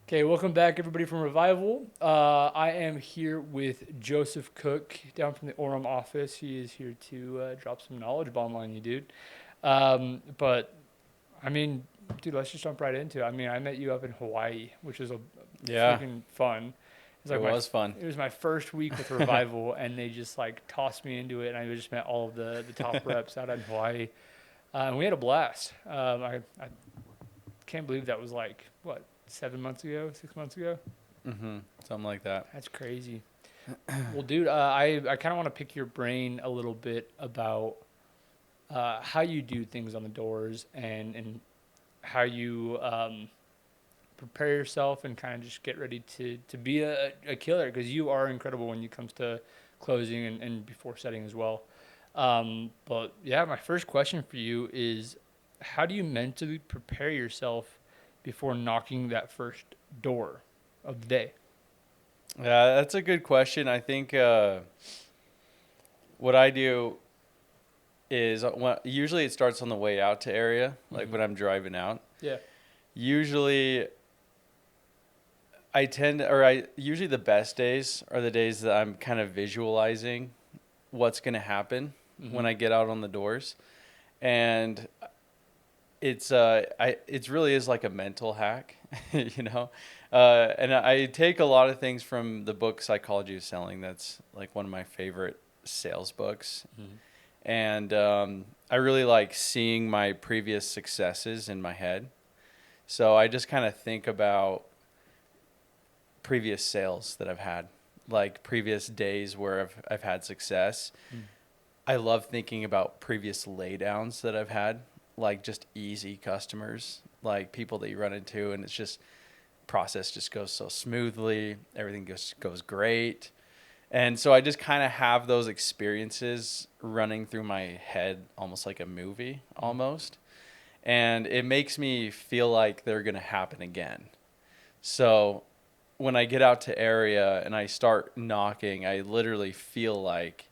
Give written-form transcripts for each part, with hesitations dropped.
Okay, welcome back, everybody, from Revival. I am here with Joseph Cook down from the Orem office. He is here to drop some knowledge bomb on you, dude. But I mean, dude, let's just jump right into it. I mean, I met you up in Hawaii, which was a Yeah, freaking fun. It's it like was fun. it was my first week with Revival, and they just like tossed me into it, and I just met all of the top reps out in Hawaii, and we had a blast. I can't believe that was like what 7 months ago, 6 months ago. Something like that. That's crazy. Well, dude, I kind of want to pick your brain a little bit about how you do things on the doors and how you prepare yourself and kind of just get ready to be a killer because you are incredible when it comes to closing and before setting as well. But yeah, my first question for you is how do you mentally prepare yourself before knocking that first door of the day? Yeah, that's a good question. I think what I do is usually it starts on the way out to area, like Hmm. when I'm driving out. Yeah. Usually usually the best days are the days that I'm kind of visualizing what's going to happen when Hmm. I get out on the doors. And it's really is like a mental hack, you know. And I take a lot of things from the book Psychology of Selling. That's like one of my favorite sales books, Hmm. and I really like seeing my previous successes in my head. So I just kind of think about previous sales that I've had, like previous days where I've had success. I love thinking about previous laydowns that I've had, like just easy customers, like people that you run into, and it's just process just goes so smoothly. Everything goes great, and so I just kind of have those experiences running through my head, almost like a movie, almost, and it makes me feel like they're gonna happen again. So when I get out to area and I start knocking, I literally feel like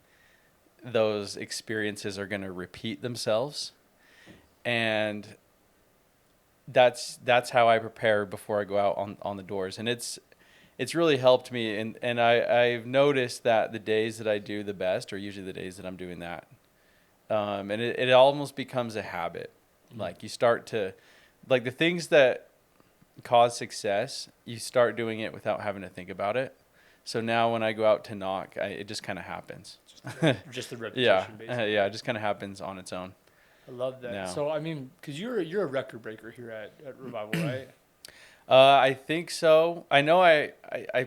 those experiences are going to repeat themselves, and that's how I prepare before I go out on the doors. And it's really helped me, and I've noticed that the days that I do the best are usually the days that I'm doing that. And it almost becomes a habit. Hmm. Like you start to, like the things that cause success, you start doing it without having to think about it. So now when I go out to knock, it just kind of happens. Just the Yeah, repetition, basically. yeah, it just kind of happens on its own I love that. now. So I mean, because you're a record breaker here at Revival, right? I think so. I know I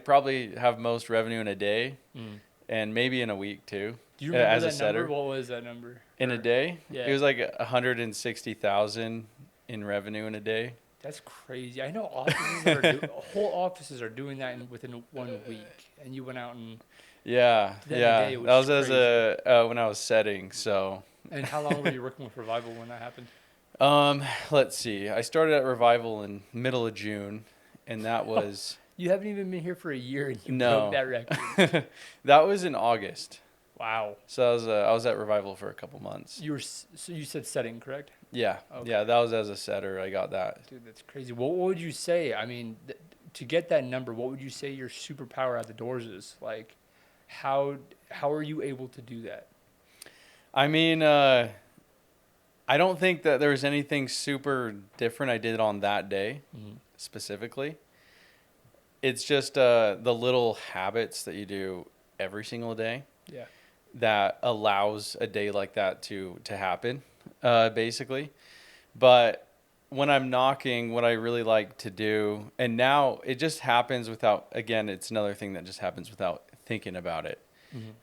probably have most revenue in a day Mm. and maybe in a week too, Do you remember as a that number? setter. What was that number? In a Or day, it yeah, was like 160,000 in revenue in a day. that's crazy. I know offices that are whole offices are doing that within 1 week, and you went out and Yeah, did that in a yeah. day, That which is was as crazy. a when I was setting. So, And how long were you working with Revival when that happened? um, let's see. I started at Revival in middle of June, and that was You haven't even been here for a year, and you broke no, that record. that was in August. Wow. So I was at Revival for a couple months. So you said setting, correct? Yeah, Okay. yeah, that was as a setter. I got that. Dude, that's crazy. What would you say? I mean, to get that number, what would you say your superpower at the doors is? Like, how how are you able to do that? I mean, I don't think that there was anything super different I did on that day Hmm. specifically. It's just the little habits that you do every single day Yeah. that allows a day like that to happen, basically. But when I'm knocking, what I really like to do, and now it just happens without, again, it's another thing that just happens without thinking about it.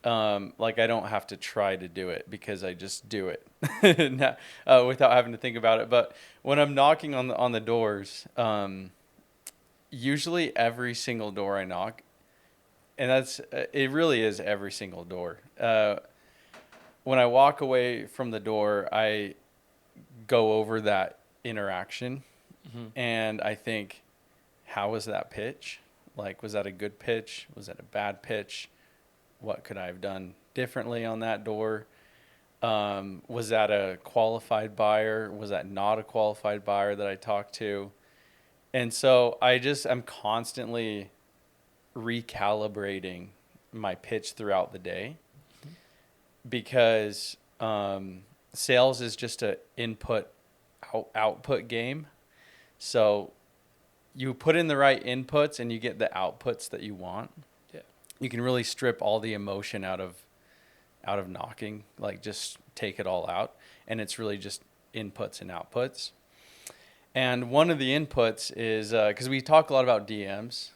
Hmm. Like I don't have to try to do it because I just do it without having to think about it. But when I'm knocking on the doors, usually every single door I knock, and that's it really is every single door. When I walk away from the door, I go over that interaction Hmm. and I think, how was that pitch? Like, was that a good pitch? Was that a bad pitch? What could I have done differently on that door? Was that a qualified buyer? Was that not a qualified buyer that I talked to? And so I'm constantly recalibrating my pitch throughout the day because sales is just a input output game. So you put in the right inputs and you get the outputs that you want. Yeah. You can really strip all the emotion out of knocking, like just take it all out, and it's really just inputs and outputs. And one of the inputs is because we talk a lot about DMs,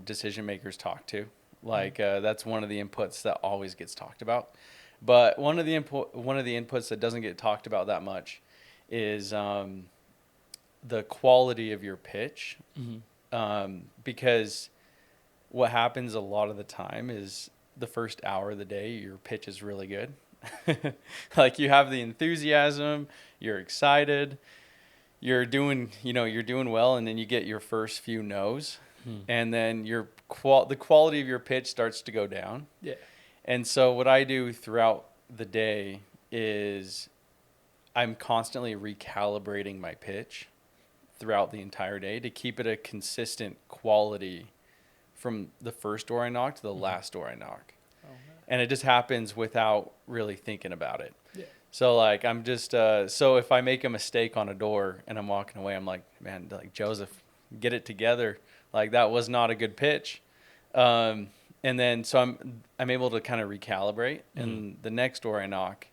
decision makers talk to, like that's one of the inputs that always gets talked about. But one of the inputs that doesn't get talked about that much is the quality of your pitch, because what happens a lot of the time is the first hour of the day your pitch is really good. Like you have the enthusiasm, you're excited, you're doing well, and then you get your first few no's, and then the quality of your pitch starts to go down. Yeah. And so what I do throughout the day is I'm constantly recalibrating my pitch throughout the entire day to keep it a consistent quality from the first door I knock to the last door I knock. Oh, nice. And it just happens without really thinking about it. Yeah. So like I'm just so if I make a mistake on a door and I'm walking away, I'm like, man, like Joseph, get it together. Like that was not a good pitch. And then so I'm able to kind of recalibrate, and the next door I knock,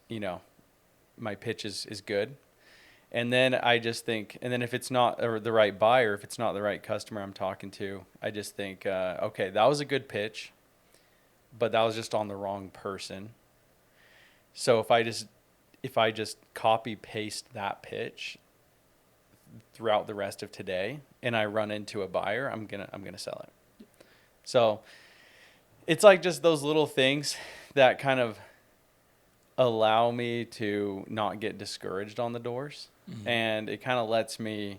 my pitch is good. And then I just think, and then if it's not the right buyer, if it's not the right customer I'm talking to, I just think, okay, that was a good pitch, but that was just on the wrong person. So if I just copy paste that pitch throughout the rest of today and I run into a buyer, I'm gonna sell it. So it's like just those little things that kind of allow me to not get discouraged on the doors. And it kind of lets me,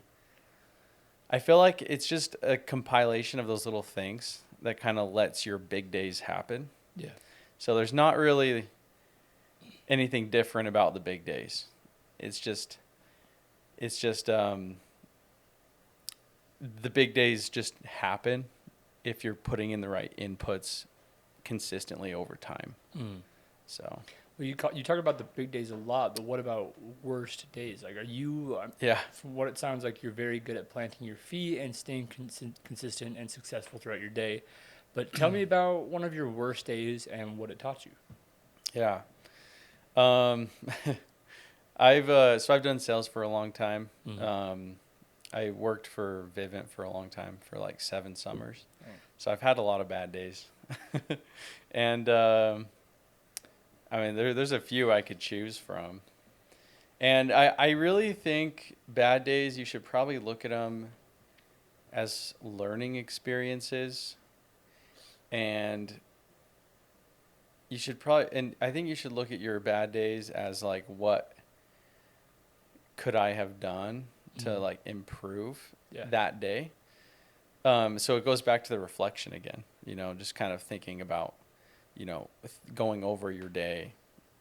I feel like it's just a compilation of those little things that kind of lets your big days happen. Yeah. So there's not really anything different about the big days. It's just the big days just happen if you're putting in the right inputs consistently over time. So. Well, you talk about the big days a lot, but what about worst days? Like, are you? Yeah. From what it sounds like, you're very good at planting your feet and staying consistent and successful throughout your day. But tell me about one of your worst days and what it taught you. Yeah. I've done sales for a long time. I worked for Vivint for a long time, for like 7 summers. So I've had a lot of bad days. And I mean, there's a few I could choose from. And I really think bad days, you should probably look at them as learning experiences. And I think you should look at your bad days as like, what could I have done to like improve that day? So it goes back to the reflection again, just kind of thinking about, going over your day,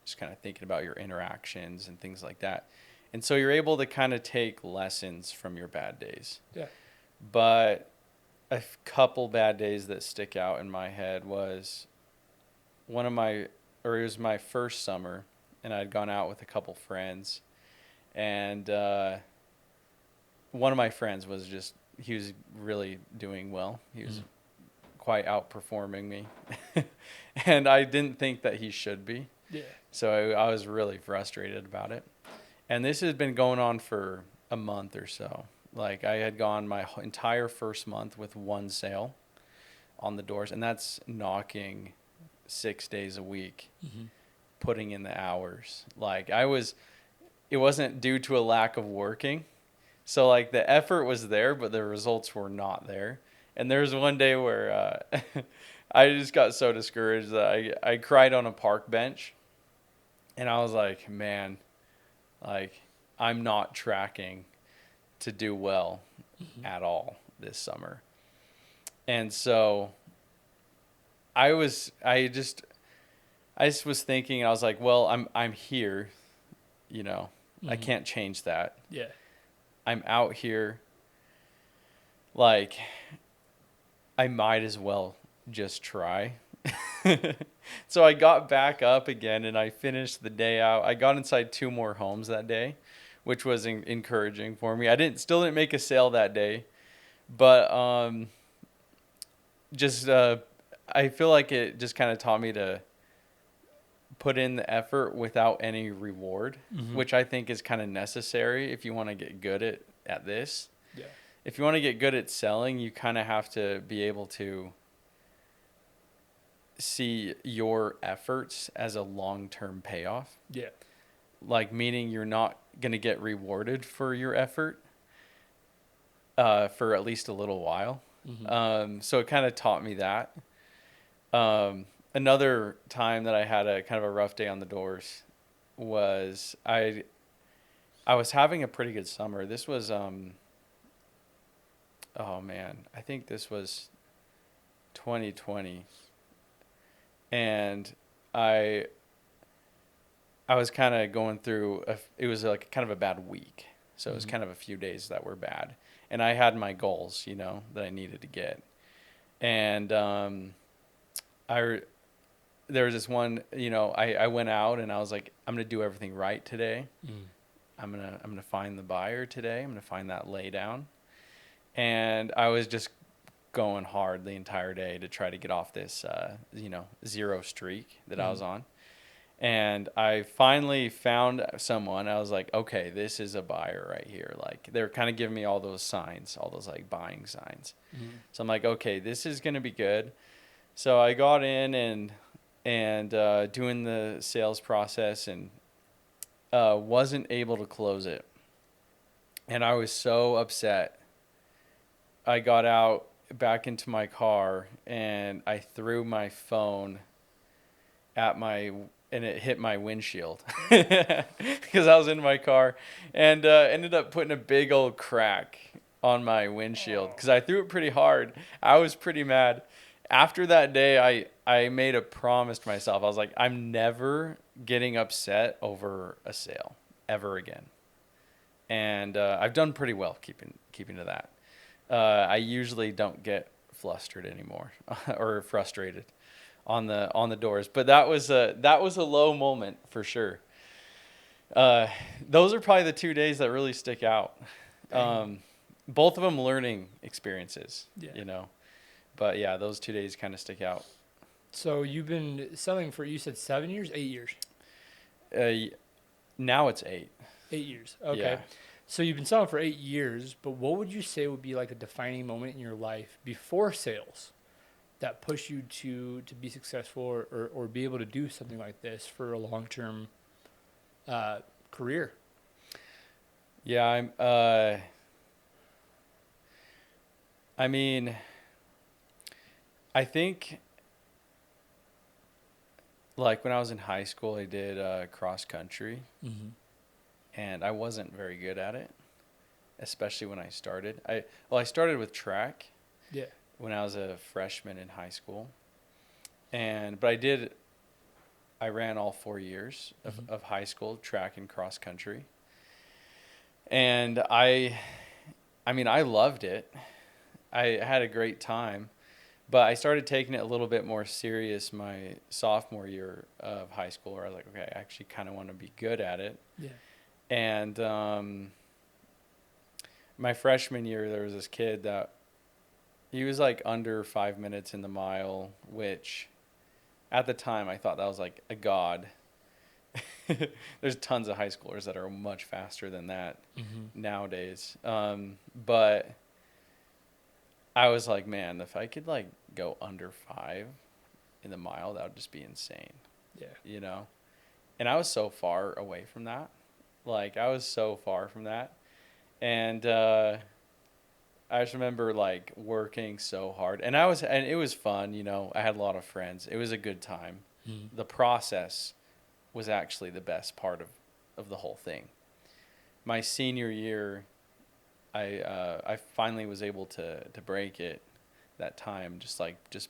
just kind of thinking about your interactions and things like that. And so you're able to kind of take lessons from your bad days. Yeah. But a couple bad days that stick out in my head was it was my first summer, and I'd gone out with a couple friends, and one of my friends he was really doing well. He was quite outperforming me. And I didn't think that he should be. Yeah. So I was really frustrated about it. And this has been going on for a month or so. Like I had gone my entire first month with 1 sale on the doors, and that's knocking 6 days a week, putting in the hours. Like it wasn't due to a lack of working. So like the effort was there, but the results were not there. And there was one day where I just got so discouraged that I cried on a park bench. And I was like, man, like I'm not tracking to do well at all this summer. And so I just was thinking, I was like, well, I'm here, I can't change that. Yeah. I'm out here, like, I might as well just try. So I got back up again and I finished the day out. I got inside 2 more homes that day, which was encouraging for me. I still didn't make a sale that day, but just I feel like it just kind of taught me to put in the effort without any reward, which I think is kind of necessary if you want to get good at this. Yeah. If you want to get good at selling, you kind of have to be able to see your efforts as a long-term payoff. Yeah. Like, meaning you're not going to get rewarded for your effort for at least a little while. So it kind of taught me that. Another time that I had a kind of a rough day on the doors was I was having a pretty good summer. This was oh man, I think this was 2020. And I was kind of going through it was like kind of a bad week. So it was kind of a few days that were bad. And I had my goals, that I needed to get. And there was this one, I went out and I was like, I'm going to do everything right today. I'm going to find the buyer today. I'm going to find that lay down. And I was just going hard the entire day to try to get off this, 0 streak that I was on. And I finally found someone. I was like, okay, this is a buyer right here. Like, they were kind of giving me all those signs, all those like buying signs. So I'm like, okay, this is going to be good. So I got in and doing the sales process and wasn't able to close it. And I was so upset. I got out back into my car and I threw my phone and it hit my windshield because I was in my car and ended up putting a big old crack on my windshield because I threw it pretty hard. I was pretty mad. After that day, I made a promise to myself. I was like, I'm never getting upset over a sale ever again. And I've done pretty well keeping to that. I usually don't get flustered anymore or frustrated on the doors, but that was a low moment for sure. Those are probably the 2 days that really stick out. Both of them learning experiences, but yeah, those 2 days kind of stick out. So you've been selling for, you said 7 years, 8 years? Now it's 8. 8 years. Okay. Yeah. So you've been selling for 8 years, but what would you say would be like a defining moment in your life before sales that pushed you to be successful or be able to do something like this for a long-term career? Yeah, I mean, I think like when I was in high school, I did cross country. And I wasn't very good at it, especially when I started. I started with track. Yeah. When I was a freshman in high school. But I ran all 4 years of high school, track and cross country. And I loved it. I had a great time, but I started taking it a little bit more serious my sophomore year of high school, where I was like, okay, I actually kind of want to be good at it. Yeah. And my freshman year, there was this kid that he was like under 5 minutes in the mile, which at the time I thought that was like a god. There's tons of high schoolers that are much faster than that nowadays. But I was like, man, if I could like go under 5 in the mile, that would just be insane. Yeah. And I was so far away from that. Like, I was so far from that. And I just remember like working so hard, and it was fun. I had a lot of friends. It was a good time. The process was actually the best part of the whole thing. My senior year, I finally was able to break it that time, just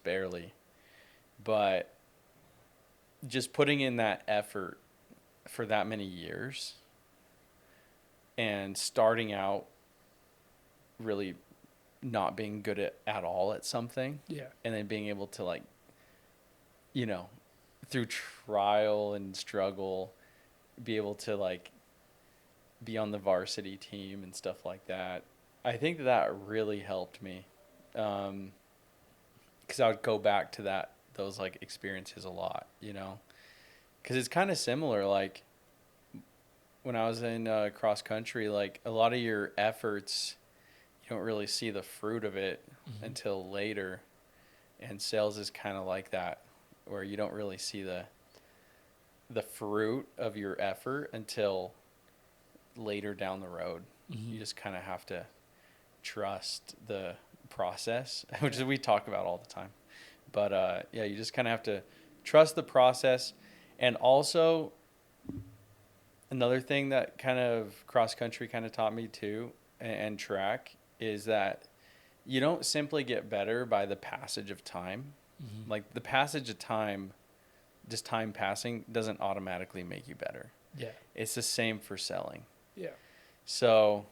barely. But just putting in that effort for that many years and starting out really not being good at all at something, Yeah. and then being able to, like, you know, through trial and struggle, be able to, like, be on the varsity team and stuff like that. I think that really helped me, because I would go back to those like experiences a lot, you know, because it's kind of similar. Like when I was in cross country, like a lot of your efforts, you don't really see the fruit of it until later, and sales is kind of like that, where you don't really see the fruit of your effort until later down the road. You just kind of have to trust the process, which is we talk about all the time. But yeah, you just kind of have to trust the process. And also another thing that kind of cross country kind of taught me too, and track, is that you don't simply get better by the passage of time. Like the passage of time, just time passing, doesn't automatically make you better. Yeah. It's the same for selling. Yeah. So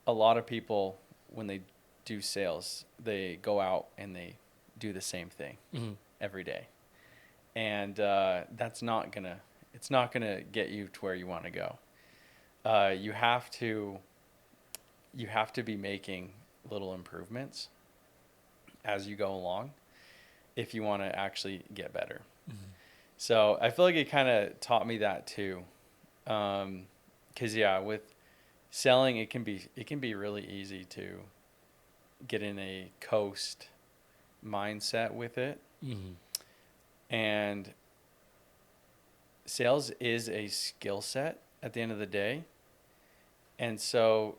a lot of people, when they do sales, they go out and they do the same thing every day. And it's not gonna get you to where you want to go. You have to be making little improvements as you go along if you want to actually get better. So I feel like it kind of taught me that too. 'Cause yeah, with selling, it can be really easy to get in a coast mindset with it. And sales is a skill set at the end of the day. And so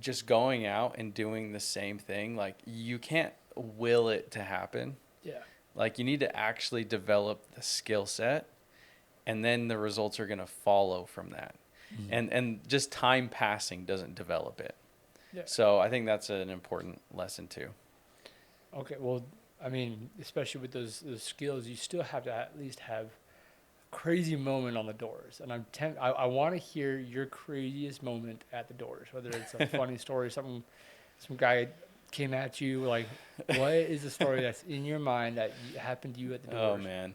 just going out and doing the same thing, like you can't will it to happen. Yeah. Like you need to actually develop the skill set, and then the results are going to follow from that. And just time passing doesn't develop it. Yeah. So I think that's an important lesson too. Okay. Well, I mean, especially with those skills, you still have to at least have a crazy moment on the doors. And I want to hear your craziest moment at the doors, whether it's a funny story, some guy came at you. Like, what is the story that's in your mind that happened to you at the Oh doors? man.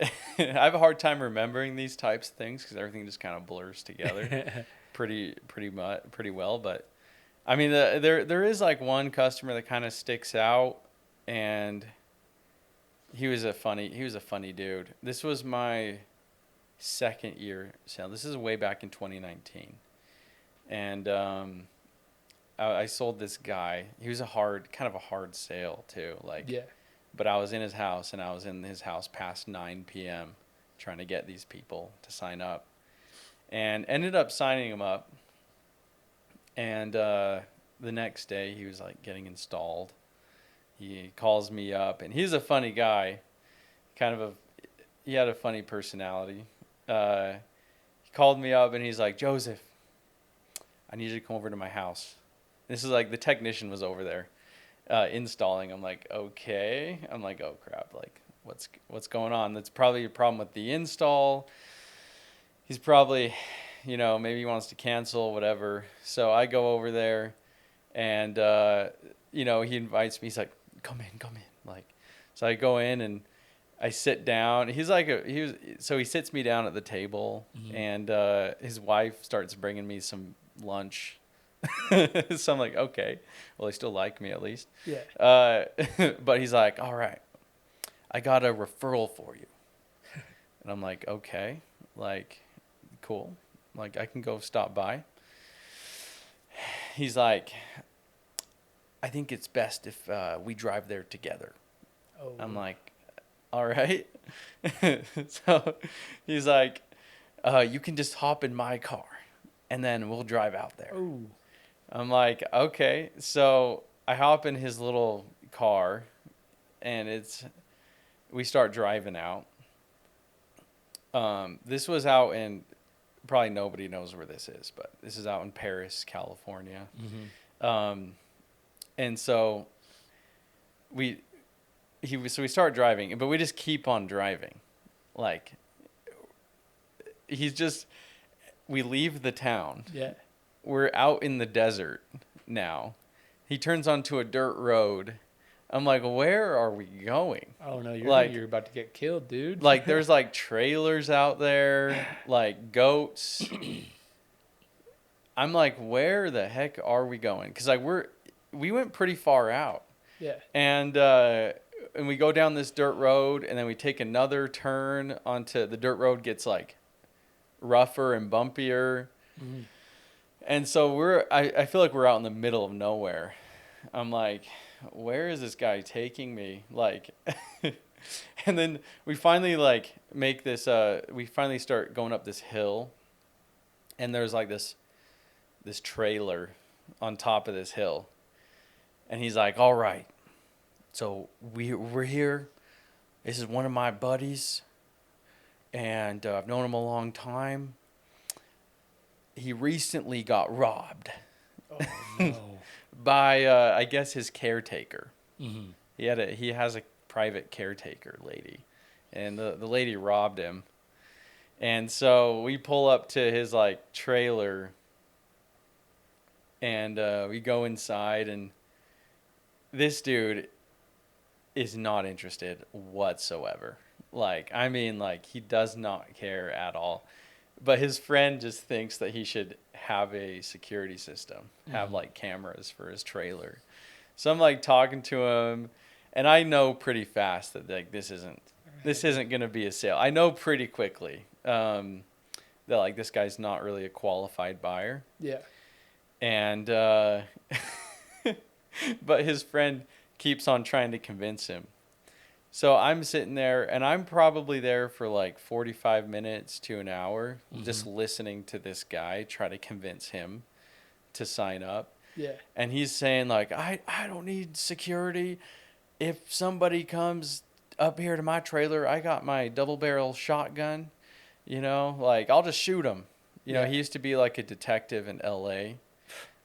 I have a hard time remembering these types of things because everything just kind of blurs together pretty well. But I mean, there is like one customer that kind of sticks out, and he was a funny dude. This was my second year sale. This is way back in 2019, and I sold this guy. He was kind of a hard sale too. Like, Yeah. but I was in his house, and I was in his house past 9 p.m. trying to get these people to sign up, and ended up signing them up. And the next day, he was like getting installed. He calls me up, and he's a funny guy. He had a funny personality. He called me up, and he's like, "Joseph, I need you to come over to my house." This is like the technician was over there installing. I'm like, okay. I'm like, oh crap, like what's going on? That's probably a problem with the install. He's probably, maybe he wants to cancel, whatever. So I go over there, and he invites me. He's like, come in. Like, so I go in and I sit down. So he sits me down at the table, and his wife starts bringing me some lunch. So I'm like, okay, well, they still like me at least. Yeah. But he's like, all right, I got a referral for you. And I'm like, okay, like, cool. Like, I can go stop by. He's like, I think it's best if we drive there together. Oh. I'm like, all right. So he's like, you can just hop in my car, and then we'll drive out there. Oh. I'm like, okay. So I hop in his little car, and we start driving out. This was out in, probably nobody knows where this is, but this is out in Paris, California. And so we start driving, but we just keep on driving. Like, we leave the town. Yeah. we're out in the desert now. He turns onto a dirt road. I'm like, where are we going? Oh no, Like- you're about to get killed, dude. Like, there's like trailers out there, like goats. I'm like, where the heck are we going? Because like we went pretty far out, yeah. and we go down this dirt road, and then we take another turn onto the dirt road. Gets like rougher and bumpier. Mhm. And so I feel like we're out in the middle of nowhere. I'm like, where is this guy taking me? Like, and then we finally like make this, we finally start going up this hill, and there's like this trailer on top of this hill. And he's like, all right, so we're here. This is one of my buddies, and I've known him a long time. He recently got robbed Oh no. by I guess his caretaker. Mm-hmm. He has a private caretaker lady, and the lady robbed him. And so we pull up to his like trailer, and we go inside, and this dude is not interested whatsoever. Like, I mean, like, he does not care at all. But his friend just thinks that he should have a security system, have Mhm. like cameras for his trailer. So I'm like talking to him, and I know pretty fast that like this isn't gonna be a sale. I know pretty quickly that like this guy's not really a qualified buyer, Yeah. and but his friend keeps on trying to convince him. So I'm sitting there, and I'm probably there for like 45 minutes to an hour, just listening to this guy try to convince him to sign up. Yeah. And he's saying like, I don't need security. If somebody comes up here to my trailer, I got my double barrel shotgun, like I'll just shoot him. Yeah. He used to be like a detective in LA.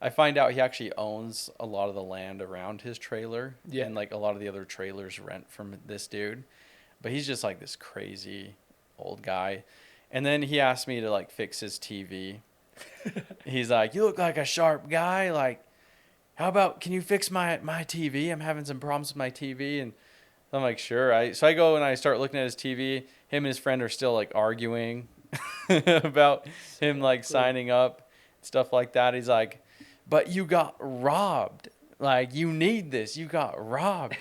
I find out he actually owns a lot of the land around his trailer. Yeah. And like a lot of the other trailers rent from this dude. But he's just like this crazy old guy. And then he asked me to like fix his TV. He's like, you look like a sharp guy. Like, how about, can you fix my TV? I'm having some problems with my TV. And I'm like, sure. So I go and I start looking at his TV. Him and his friend are still like arguing about him like signing up, stuff like that. He's like, but you got robbed. Like, you need this. You got robbed.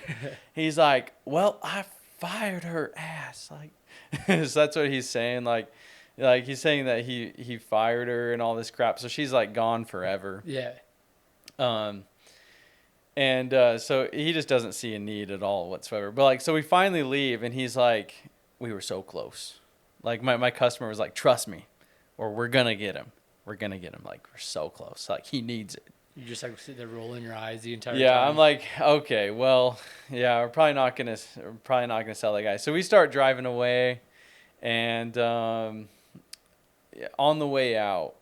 He's like, well, I fired her ass. Like, so that's what he's saying. Like he's saying that he fired her and all this crap. So she's like gone forever. Yeah. So he just doesn't see a need at all whatsoever. But like, so we finally leave, and he's like, we were so close. Like my customer was like, trust me, or we're gonna get him. We're gonna get him. Like, we're so close. Like, he needs it. You just like sit there rolling your eyes the entire Yeah, time. I'm like, okay, well, yeah, we're probably not gonna sell that guy. So we start driving away, and on the way out,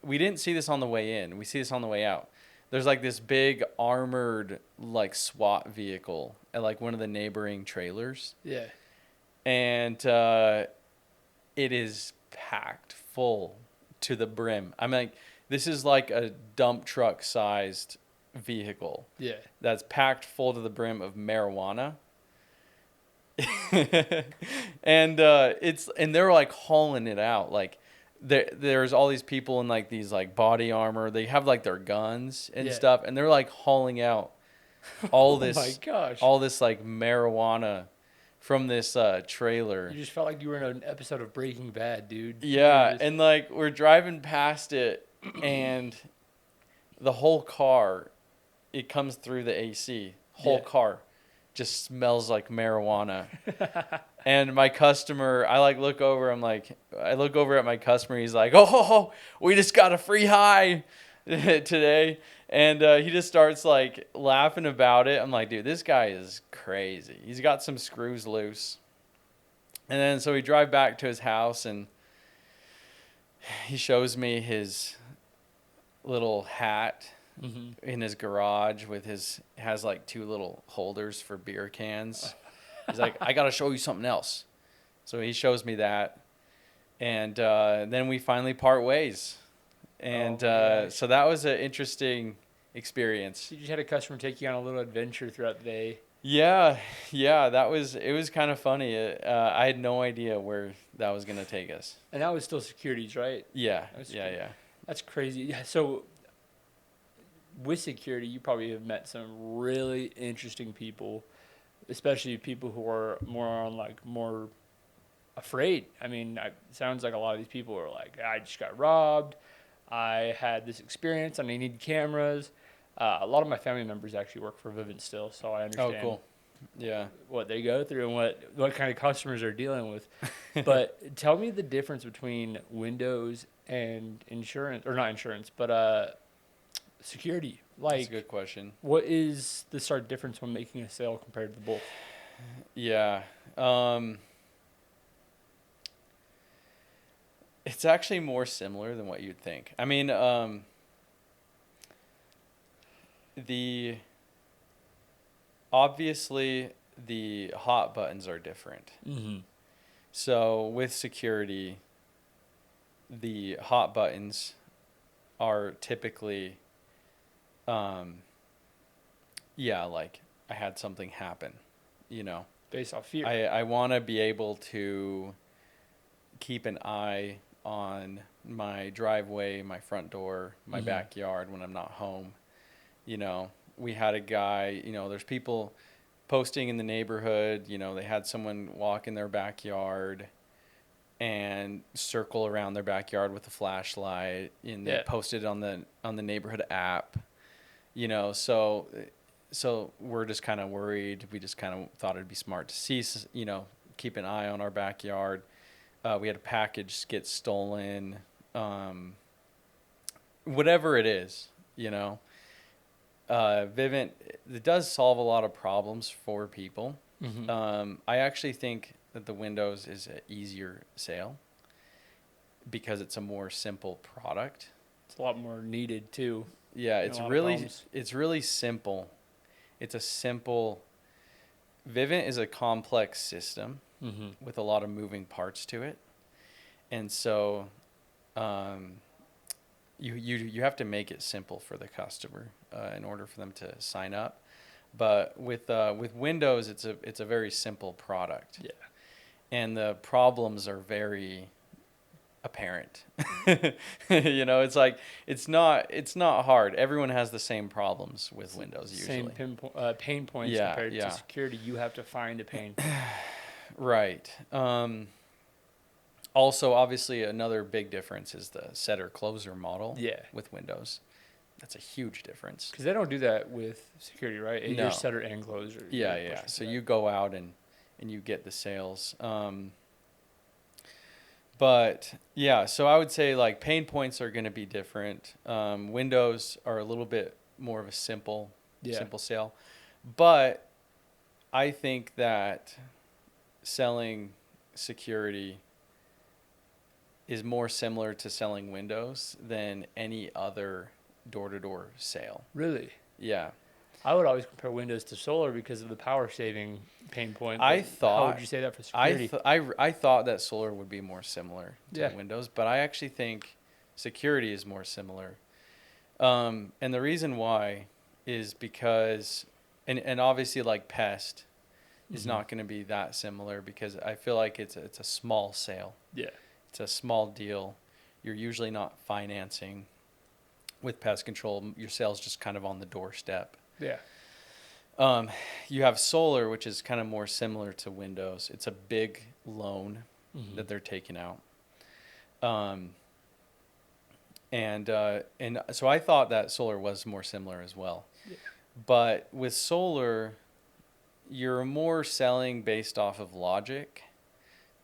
we didn't see this on the way in. We see this on the way out. There's like this big armored like SWAT vehicle at like one of the neighboring trailers, Yeah. and it is packed full to the brim. I'm like, this is like a dump truck sized vehicle Yeah. that's packed full to the brim of marijuana. And they're like hauling it out. Like there's all these people in like these like body armor. They have like their guns and Yeah. stuff, and they're like hauling out all this Oh my gosh. all this like marijuana from this trailer. You just felt like you were in an episode of Breaking Bad, dude. Yeah, You just- and like we're driving past it, and the whole car, it comes through the AC. Whole Yeah. car just smells like marijuana. And my customer, I look over at my customer. He's like, oh, we just got a free high today. And he just starts like laughing about it. I'm like, dude, this guy is crazy. He's got some screws loose. And then so we drive back to his house, and he shows me his little hat Mhm. in his garage has like two little holders for beer cans. He's like, I got to show you something else. So he shows me that. And then we finally part ways. And Oh my gosh. so that was an interesting experience. You just had a customer take you on a little adventure throughout the day. Yeah, yeah, it was kind of funny. I had no idea where that was gonna take us. And that was still securities, right? Yeah, That was yeah, security. yeah. That's crazy. Yeah, so with security, you probably have met some really interesting people, especially people who are more on like more afraid. I mean, it sounds like a lot of these people are like, I just got robbed. I had this experience and I need cameras. A lot of my family members actually work for Vivint still, so I Oh, understand cool. Yeah. what they go through and what kind of customers they're dealing with. But tell me the difference between Windows and insurance, or not insurance, but security. That's a Like, good question. what is the stark difference when making a sale compared to both? Yeah. It's actually more similar than what you'd think. I mean, the obviously the hot buttons are different. Mm-hmm. So with security, the hot buttons are typically, yeah, like I had something happen, you know. Based off fear. I want to be able to keep an eye on my driveway, my front door, my Mhm. backyard when I'm not home. You know, we had a guy, you know, there's people posting in the neighborhood, you know, they had someone walk in their backyard and circle around their backyard with a flashlight and they Yeah. posted on the neighborhood app, you know, so we're just kind of worried. We just kind of thought it'd be smart to see, you know, keep an eye on our backyard. We had a package get stolen, whatever it is, you know. Vivint, it does solve a lot of problems for people. Mm-hmm. I actually think that the Windows is an easier sale because it's a more simple product. It's a lot more needed too. Yeah, And a lot of problems. it's really simple. It's a simple Vivint is a complex system Mm-hmm. with a lot of moving parts to it. And so um, you have to make it simple for the customer in order for them to sign up. But with Windows, it's a very simple product, Yeah. and the problems are very apparent. You know, it's like it's not hard. Everyone has the same problems with Windows Same usually. pain points Yeah, compared yeah. to security. You have to find a pain. Right. Also, obviously, another big difference is the setter closer model Yeah. with Windows. That's a huge difference. Because they don't do that with security, right? No. You're setter and closer. Yeah, You're yeah. pushing So for that. you go out and you get the sales. But yeah, so I would say like pain points are going to be different. Windows are a little bit more of a simple Yeah. sale. But I think that selling security is more similar to selling Windows than any other door-to-door sale. Really? Yeah. I would always compare Windows to solar because of the power saving pain point. I but thought How would you say that for security? I thought that solar would be more similar to Yeah. Windows, but I actually think security is more similar. And the reason why is because, and obviously like pest is Mhm. not going to be that similar because I feel like it's a small sale. Yeah. It's a small deal. You're usually not financing with pest control. Your sale's just kind of on the doorstep. Yeah. You have solar, which is kind of more similar to Windows. It's a big loan Mhm. that they're taking out. And so I thought that solar was more similar as well. Yeah. But with solar, you're more selling based off of logic.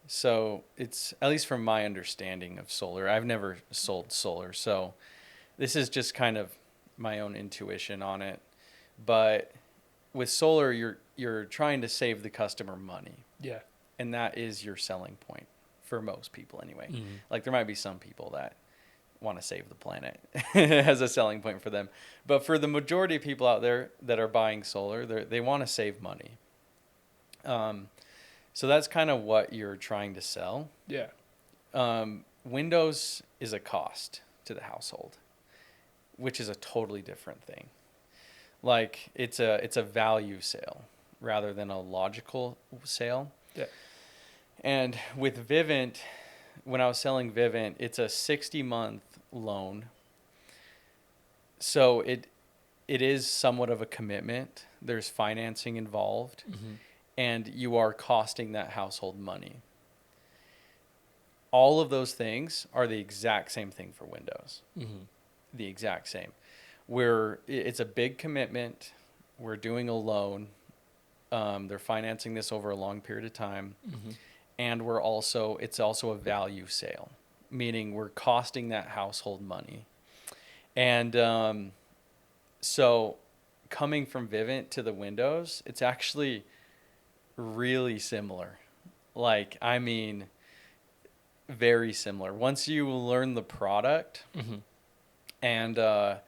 So it's, at least from my understanding of solar, I've never sold solar. So this is just kind of my own intuition on it. But with solar, you're trying to save the customer money. Yeah. And that is your selling point for most people anyway. Mhm. Like there might be some people that want to save the planet as a selling point for them. But for the majority of people out there that are buying solar, they want to save money. So that's kind of what you're trying to sell. Yeah. Windows is a cost. to the household, which is a totally different thing. Like it's a value sale rather than a logical sale. Yeah. And with Vivint, when I was selling Vivint, it's a 60-month loan. So it is somewhat of a commitment. There's financing involved, Mm-hmm. and you are costing that household money. All of those things are the exact same thing for Windows. Mm-hmm. The exact same. It's a big commitment. We're doing a loan. They're financing this over a long period of time. Mm-hmm. And it's also a value sale, meaning we're costing that household money. And so coming from Vivint to the Windows, it's actually really similar. Like, I mean, very similar. Once you learn the product, Mm-hmm. and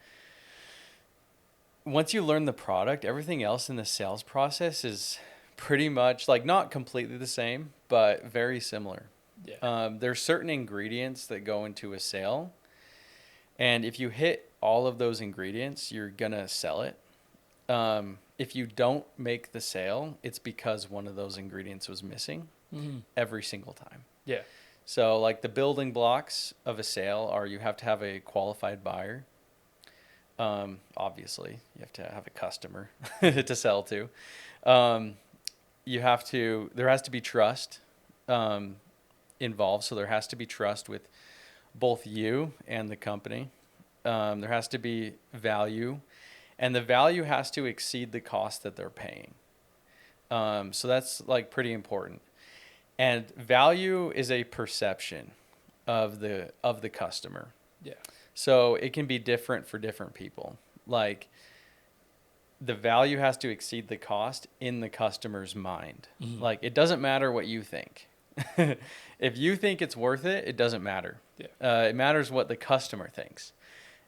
once you learn the product, everything else in the sales process is pretty much, like, not completely the same, but very similar. Yeah. There's certain ingredients that go into a sale, and if you hit all of those ingredients, you're gonna sell it. If you don't make the sale, it's because one of those ingredients was missing Mm-hmm. every single time. Yeah. So, like, the building blocks of a sale are you have to have a qualified buyer. Obviously, you have to have a customer to sell to. There has to be trust involved. So there has to be trust with both you and the company. There has to be value, and the value has to exceed the cost that they're paying. So that's, like, pretty important. And value is a perception of the customer. Yeah. So it can be different for different people. Like, the value has to exceed the cost in the customer's mind. Mhm. Like, it doesn't matter what you think. If you think it's worth it, it doesn't matter. Yeah. It matters what the customer thinks.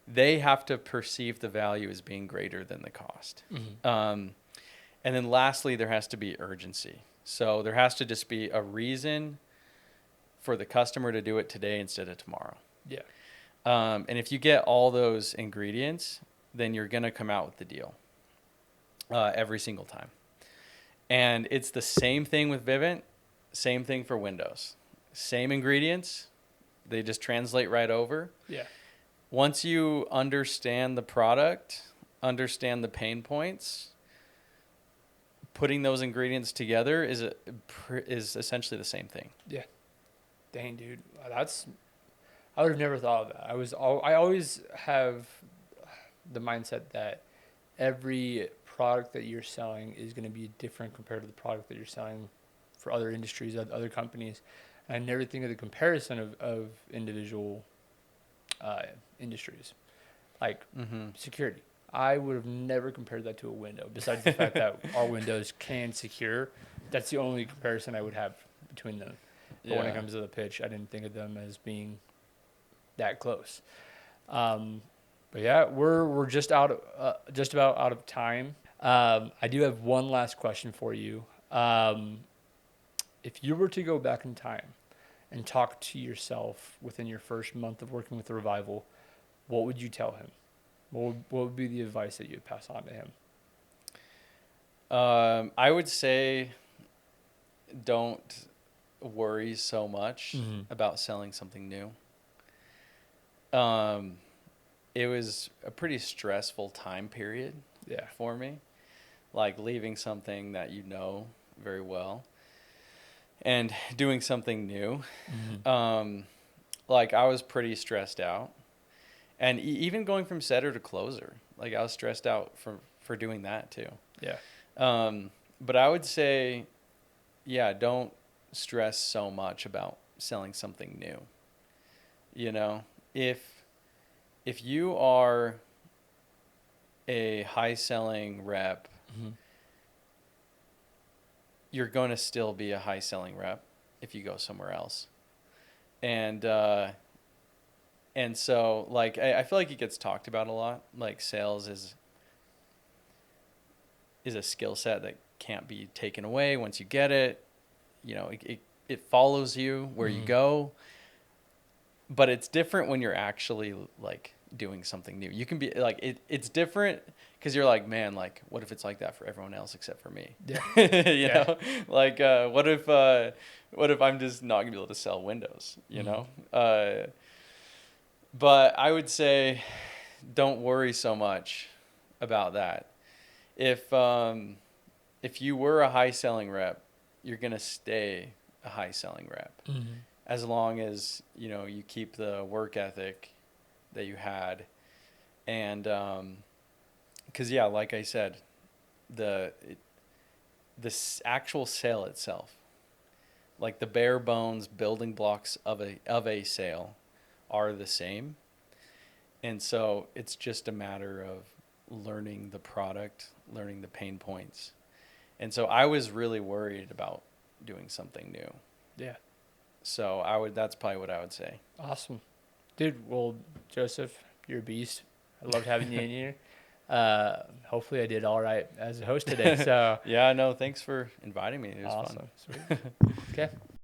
They have to perceive the value as being greater than the cost. Mm-hmm. And then lastly, there has to be urgency. So there has to just be a reason for the customer to do it today instead of tomorrow. Yeah. And if you get all those ingredients, then you're going to come out with the deal every single time. And it's the same thing with Vivint, same thing for Windows. Same ingredients, they just translate right over. Yeah. Once you understand the product, understand the pain points, putting those ingredients together is essentially the same thing. Yeah. Dang, dude. I would have never thought of that. I always have the mindset that every product that you're selling is going to be different compared to the product that you're selling for other industries, other companies. And I never think of the comparison of individual industries, like security. I would have never compared that to a window, besides the fact that our windows can secure. That's the only comparison I would have between them. But when it comes to the pitch, I didn't think of them as being that close. But yeah, we're just about out of time. I do have one last question for you. If you were to go back in time and talk to yourself within your first month of working with the Revival, what would you tell him? What would be the advice that you would pass on to him? I would say don't worry so much about selling something new. It was a pretty stressful time period for me, like leaving something that you know very well and doing something new. Like, I was pretty stressed out, and even going from setter to closer, like, I was stressed out for doing that too. Yeah. But I would say, don't stress so much about selling something new. You know, if you are a high selling rep, you're going to still be a high selling rep if you go somewhere else. And so, like, I feel like it gets talked about a lot. Like, sales is a skill set that can't be taken away once you get it. You know, it follows you where you go. but it's different when you're actually like doing something new. You can be like it's different because you're like, man, like what if it's like that for everyone else except for me? Yeah. You know, like what if I'm just not gonna be able to sell windows? You know, but I would say don't worry so much about that. If you were a high selling rep, you're gonna stay a high selling rep as long as you keep the work ethic that you had, and because yeah, like I said, the actual sale itself, like the bare bones building blocks of a sale, are the same, and so it's just a matter of learning the product, learning the pain points, and so I was really worried about doing something new. Yeah. So that's probably what I would say. Awesome. Dude, well, Joseph, you're a beast. I loved having you in here. Hopefully I did all right as a host today. So Yeah, no, thanks for inviting me. It was awesome. fun. Sweet. Okay.